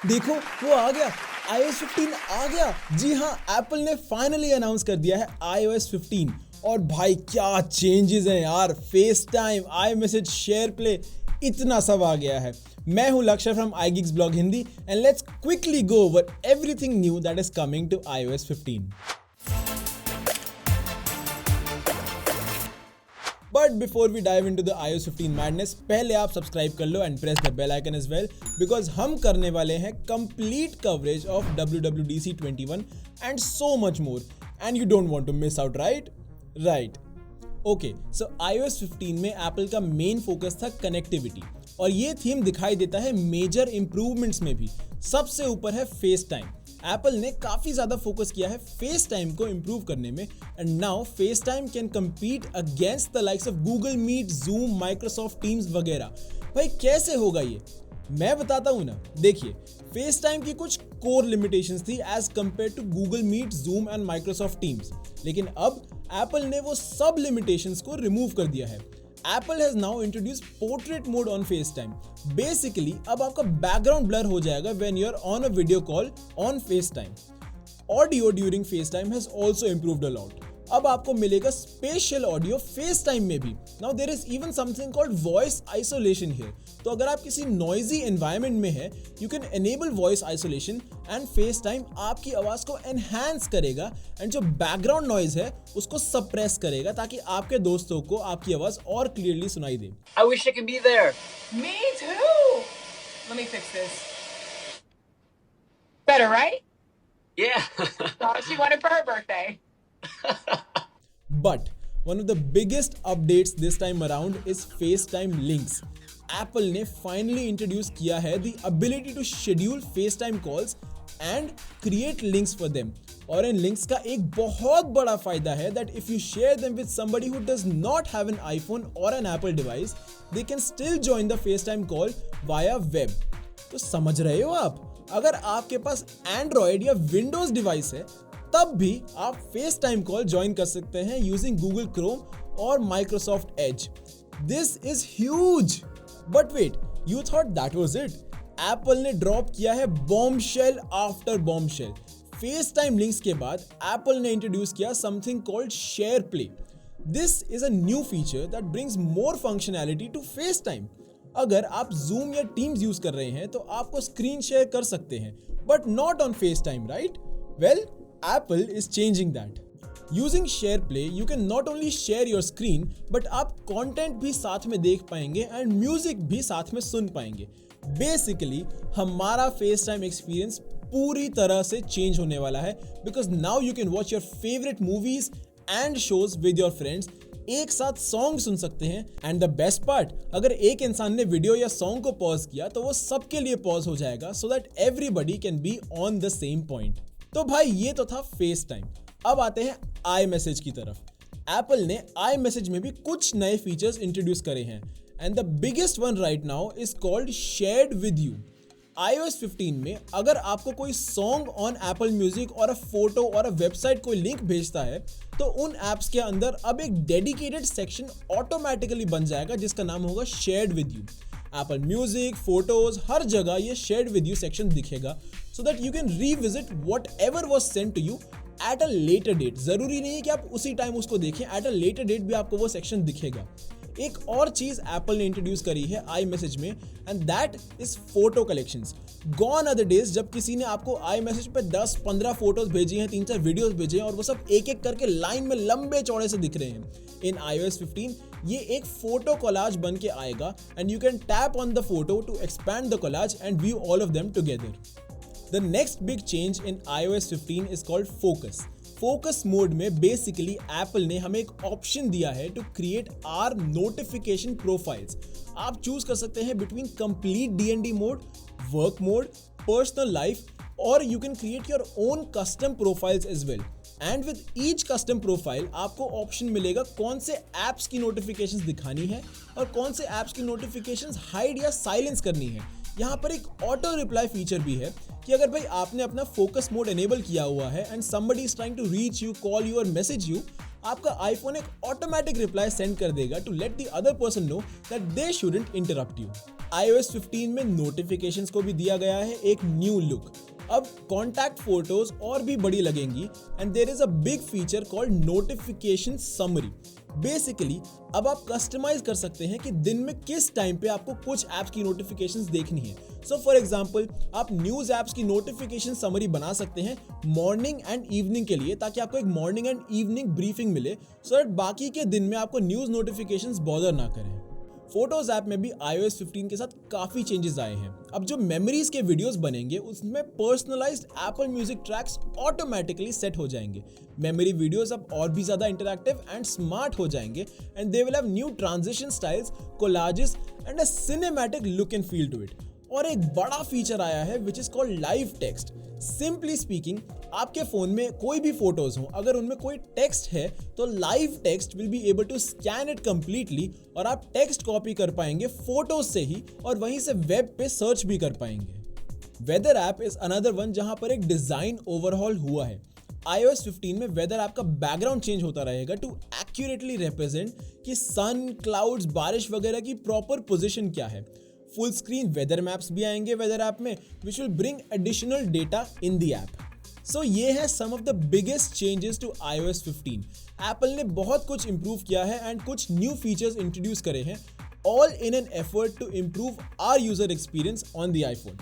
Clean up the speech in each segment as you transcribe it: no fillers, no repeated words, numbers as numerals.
देखो वो आ गया, iOS 15 आ गया। जी हाँ, एप्पल ने फाइनली अनाउंस कर दिया है iOS 15। और भाई क्या चेंजेस हैं यार, FaceTime, iMessage, SharePlay, इतना सब आ गया है। मैं हूं Lakshya from iGeeks blog Hindi and let's quickly go over everything new that is coming to iOS 15। But before we dive into the iOS 15 madness, पहले आप सब्सक्राइब कर लो and press the bell icon as well because हम करने वाले हैं complete coverage of WWDC 21 and so much more and you don't want to miss out, right? Right. Okay, so iOS 15 में Apple का main focus था connectivity और ये theme दिखाई देता है मेजर इंप्रूवमेंट्स में भी। सबसे ऊपर है फेस टाइम। एप्पल ने काफी ज्यादा फोकस किया है फेस टाइम को इंप्रूव करने में and now FaceTime can compete against the likes of Google Meet, Zoom, Microsoft Teams वगैरह। भाई कैसे होगा ये, मैं बताता हूं ना। देखिए, फेस टाइम की कुछ कोर लिमिटेशंस थी as compared to Google Meet, Zoom and Microsoft Teams, लेकिन अब एप्पल ने वो सब लिमिटेशंस को रिमूव कर दिया है। Apple has now introduced portrait mode on FaceTime. Basically, अब आपका background blur हो जाएगा when you're on a video call on FaceTime. Audio during FaceTime has also improved a lot. अब आपको मिलेगा स्पेशल ऑडियो फेस टाइम में भी। Now there is even something called voice isolation here. तो अगर आप किसी नॉइजी एनवायरनमेंट में है, you can enable voice isolation and FaceTime आपकी आवाज को एनहांस करेगा एंड जो बैकग्राउंड नॉइज है उसको सप्रेस करेगा ताकि आपके दोस्तों को आपकी आवाज और क्लियरली सुनाई दे। I wish I could be there. Me too. Let me fix this. Better, right? Yeah. That's all she wanted for her birthday. But one of the biggest updates this time around is FaceTime links. Apple ने finally introduce किया है the ability to schedule FaceTime calls and create links for them. और इन links का एक बहुत बड़ा फायदा है that if you share them with somebody who does not have an iPhone or an Apple device, they can still join the FaceTime call via web. तो समझ रहे हो आप? अगर आपके पास Android या Windows डिवाइस है तब भी आप फेस टाइम कॉल ज्वाइन कर सकते हैं यूजिंग गूगल क्रोम और Microsoft Edge. This is huge. But wait, you thought that was it? Apple ने ड्रॉप किया है bombshell after bombshell. FaceTime links के बाद एप्पल ने इंट्रोड्यूस किया something called SharePlay. This is a new feature that brings more functionality to FaceTime. अगर आप zoom या टीम्स यूज कर रहे हैं तो आपको स्क्रीन शेयर कर सकते हैं, but not on face time, right? Well, Apple is changing that. Using Share Play, you can not only share your screen, but आप content भी साथ में देख पाएंगे and music भी साथ में सुन पाएंगे। Basically, हमारा FaceTime experience पूरी तरह से change होने वाला है because now you can watch your favorite movies and shows with your friends. एक साथ सॉन्ग सुन सकते हैं एंड द बेस्ट पार्ट, अगर एक इंसान ने वीडियो या सॉन्ग को पॉज किया तो वो सबके लिए पॉज हो जाएगा so that everybody can be on the same point. तो भाई ये तो था फेस टाइम। अब आते हैं आई मैसेज की तरफ। एप्पल ने आई मैसेज में भी कुछ नए फीचर्स इंट्रोड्यूस करे हैं and the biggest one right now is called shared with you. iOS 15 में अगर आपको कोई सॉन्ग ऑन एप्पल म्यूजिक और अ फोटो और अ वेबसाइट कोई लिंक भेजता है तो उन एप्स के अंदर अब एक डेडिकेटेड सेक्शन ऑटोमेटिकली बन जाएगा जिसका नाम होगा shared with you. Apple music, photos, हर जगह ये शेयर्ड विद यू सेक्शन दिखेगा so that you can revisit whatever was sent to you at a later date. जरूरी नहीं है कि आप उसी टाइम उसको देखें, at a later date भी आपको वो सेक्शन दिखेगा। एक और चीज एप्पल ने इंट्रोड्यूस करी है आई मैसेज में and that is photo collections. Gone are the days जब किसी ने आपको आई मैसेज पे 10-15 फोटोज भेजी हैं, 3-4 वीडियोस भेजे हैं और वो सब एक एक करके लाइन में लंबे चौड़े से दिख रहे हैं। इन iOS 15 ये एक फोटो कोलाज बन के आएगा and you can tap on the photo to expand the collage and view all of them together. The next big change in iOS 15 is called Focus. Focus mode में basically Apple ने हमें एक option दिया है to create our notification profiles. आप choose कर सकते हैं between complete D&D mode, work mode, personal life, or you can create your own custom profiles as well. And with each custom profile आपको ऑप्शन मिलेगा कौन से apps की notifications दिखानी है और कौन से apps की notifications hide या silence करनी है। यहाँ पर एक ऑटो रिप्लाई फीचर भी है कि अगर भाई आपने अपना फोकस मोड एनेबल किया हुआ है and somebody is trying to reach you, call you और मैसेज यू, आपका आईफोन एक ऑटोमेटिक रिप्लाई सेंड कर देगा to let the other person know that they shouldn't interrupt you. iOS 15 में नोटिफिकेशंस को भी दिया गया है एक न्यू लुक। अब कॉन्टैक्ट फोटोज और भी बड़ी लगेंगी and there is a big feature called notification summary. Basically अब आप कस्टमाइज कर सकते हैं कि दिन में किस टाइम पे आपको कुछ ऐप्स की नोटिफिकेशंस देखनी है। सो फॉर एग्जांपल आप न्यूज़ ऐप्स की नोटिफिकेशन समरी बना सकते हैं मॉर्निंग एंड इवनिंग के लिए, ताकि आपको एक मॉर्निंग एंड इवनिंग ब्रीफिंग मिले सो दैट बाकी के दिन में आपको न्यूज़ नोटिफिकेशंस बॉदर ना करें। फोटोज ऐप में भी iOS 15 के साथ काफ़ी चेंजेस आए हैं। अब जो मेमोरीज के वीडियोस बनेंगे उसमें personalised Apple music tracks automatically set हो जाएंगे। मेमोरी वीडियोस अब और भी ज़्यादा इंटरैक्टिव एंड स्मार्ट हो जाएंगे and they will have new transition styles, collages and a cinematic look and feel to it. और एक बड़ा फीचर आया है which is called live text. Simply speaking, आपके फोन में कोई भी फोटोज हो, अगर उनमें कोई टेक्स्ट है तो live text will be able to scan it completely और आप टेक्स्ट कॉपी कर पाएंगे फोटोज से ही और वहीं से वेब पे सर्च भी कर पाएंगे। Weather app is another one जहां पर एक डिजाइन ओवरहॉल हुआ है। iOS 15 में वेदर ऐप का बैकग्राउंड चेंज होता रहेगा टू एक्यूरेटली रिप्रेजेंट कि सन, क्लाउड्स, बारिश वगैरह की प्रॉपर पोजीशन क्या है। फुल स्क्रीन वेदर मैप्स भी आएंगे वेदर ऐप में which will bring additional data in the app. So ये है some of the biggest changes to iOS 15। Apple ने बहुत कुछ इंप्रूव किया है एंड कुछ न्यू फीचर्स इंट्रोड्यूस करे हैं, all in an effort to improve our user experience on the iPhone.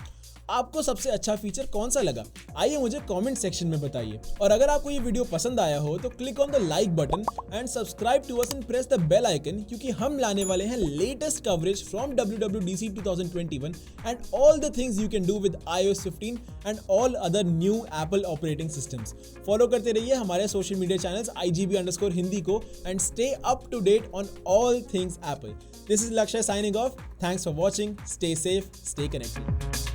आपको सबसे अच्छा फीचर कौन सा लगा, आइए मुझे कमेंट सेक्शन में बताइए। और अगर आपको ये वीडियो पसंद आया हो तो click on the like button and subscribe to us and press the bell icon, क्योंकि हम लाने वाले हैं latest coverage from WWDC 2021 and all the things you can do with iOS 15 and all other new Apple operating systems. Follow करते रहिए हमारे social media channels IGB_Hindi को and stay up to date on all things Apple. This is Lakshya signing off. Thanks for watching, stay safe, stay connected.